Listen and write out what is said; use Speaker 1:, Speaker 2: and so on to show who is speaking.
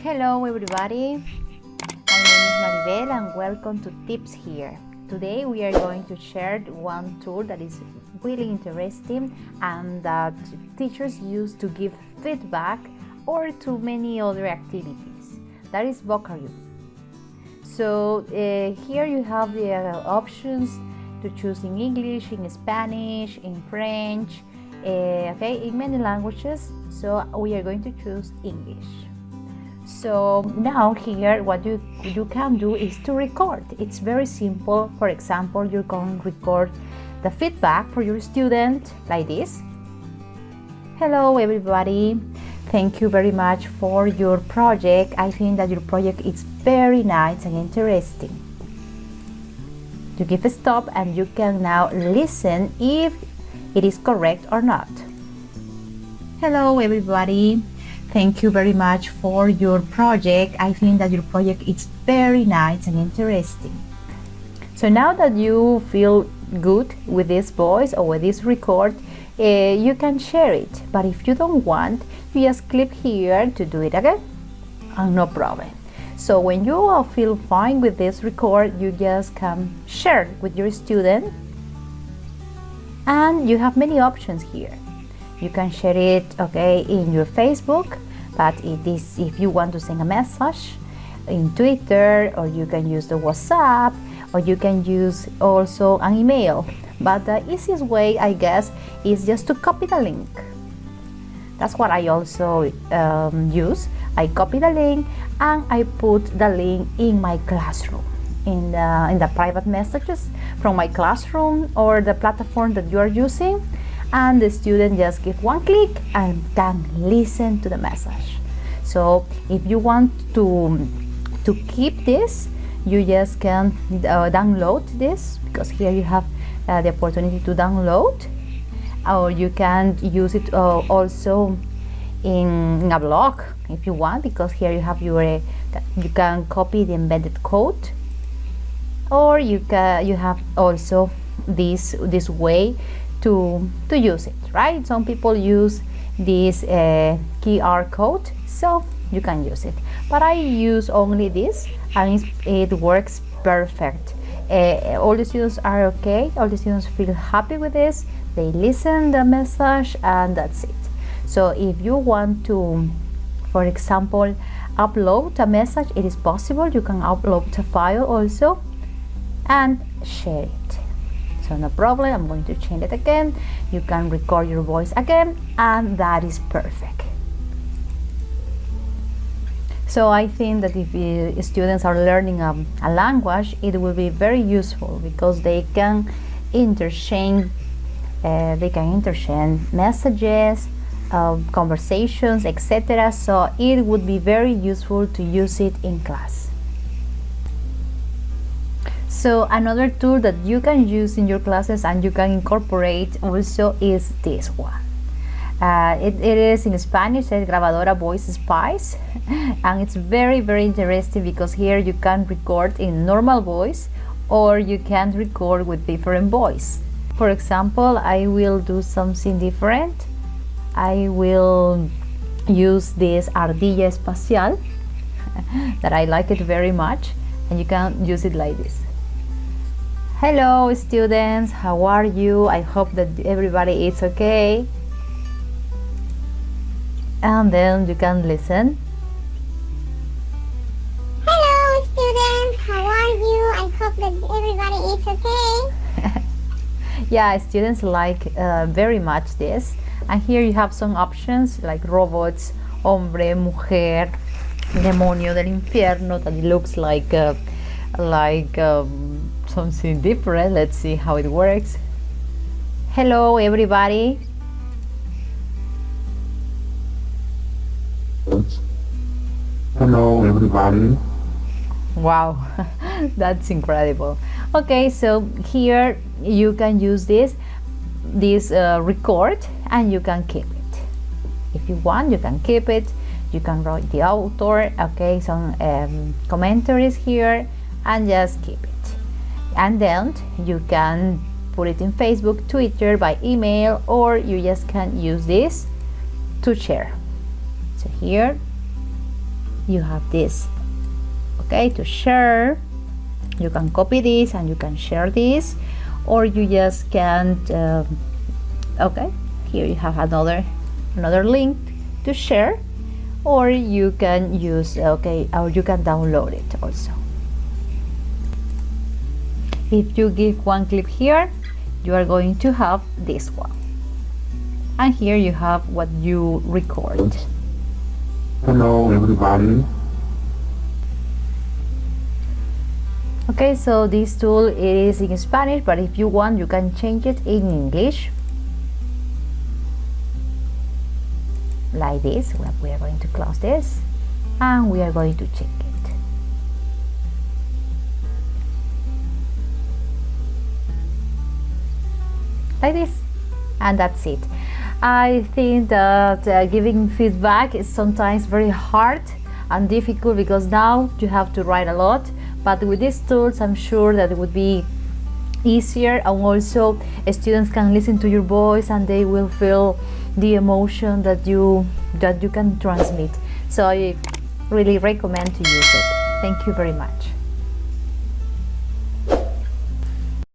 Speaker 1: Hello everybody, my name is Maribel and welcome to TipsHere. Today we are going to share one tool that is really interesting and that teachers use to give feedback or to many other activities. That is vocaroo. So here you have the options to choose in English, in Spanish, in French, in many languages. So we are going to choose English. So now here what you can do is to record. It's very simple. For example, you can record the feedback for your student like this. Hello everybody, thank you very much for your project. I think that your project is very nice and interesting. You give a stop and you can now listen if it is correct or not. Hello everybody, thank you very much for your project. I think that your project is very nice and interesting. So now that you feel good with this voice or with this record, you can share it. But if you don't want, you just click here to do it again, and no problem. So when you feel fine with this record, you just can share with your student, and you have many options here. You can share it in your Facebook, but it is if you want to send a message in Twitter, or you can use the WhatsApp, or you can use also an email. But the easiest way, I guess, is just to copy the link. That's what I also use. I copy the link and I put the link in my classroom, in the private messages from my classroom or the platform that you are using, and the student just give one click and can listen to the message. So if you want to keep this, you just can download this, because here you have the opportunity to download, or you can use it also in a blog if you want, because here you have you can copy the embedded code, or you have also this way to use it, right? Some people use this QR code, so you can use it, but I use only this and it works perfect. All the students are okay, all the students feel happy with this, they listen the message, and that's it. So if you want to, for example, upload a message, it is possible. You can upload a file also and share it. So no problem, I'm going to change it again. You can record your voice again, and that is perfect. So I think that if students are learning a language, it will be very useful, because they can interchange messages, conversations, etc. So it would be very useful to use it in class. So another tool that you can use in your classes and you can incorporate also is this one. It is in Spanish, it's Grabadora Voice Spice, and it's very interesting, because here you can record in normal voice, or you can record with different voice. For example, I will do something different. I will use this ardilla espacial that I like it very much, and you can use it like this. Hello students, how are you? I hope that everybody is okay. And then you can listen.
Speaker 2: Hello students, how are you? I hope that everybody is okay.
Speaker 1: Yeah, students like very much this. And here you have some options like robots, hombre, mujer, demonio del infierno, that it looks like something different. Let's see how it works. Hello everybody.
Speaker 3: Hello everybody.
Speaker 1: Wow, that's incredible. Okay, so here you can use this record, and you can keep it. If you want, you can keep it. You can write the author, some commentaries here, and just keep it. And then you can put it in Facebook, Twitter, by email, or you just can use this to share. So here you have this, okay, to share. You can copy this and you can share this, or you just can't. Okay, here you have another link to share, or you can use, okay, or you can download it also. If you give one clip here, you are going to have this one, and here you have what you record.
Speaker 3: Hello, everybody.
Speaker 1: Okay, so this tool is in Spanish, but if you want, you can change it in English. Like this. We are going to close this and we are going to check it. Like this, and that's it. I think that giving feedback is sometimes very hard and difficult because now you have to write a lot, but with these tools I'm sure that it would be easier, and also students can listen to your voice and they will feel the emotion that you can transmit. So I really recommend to use it. Thank you very much.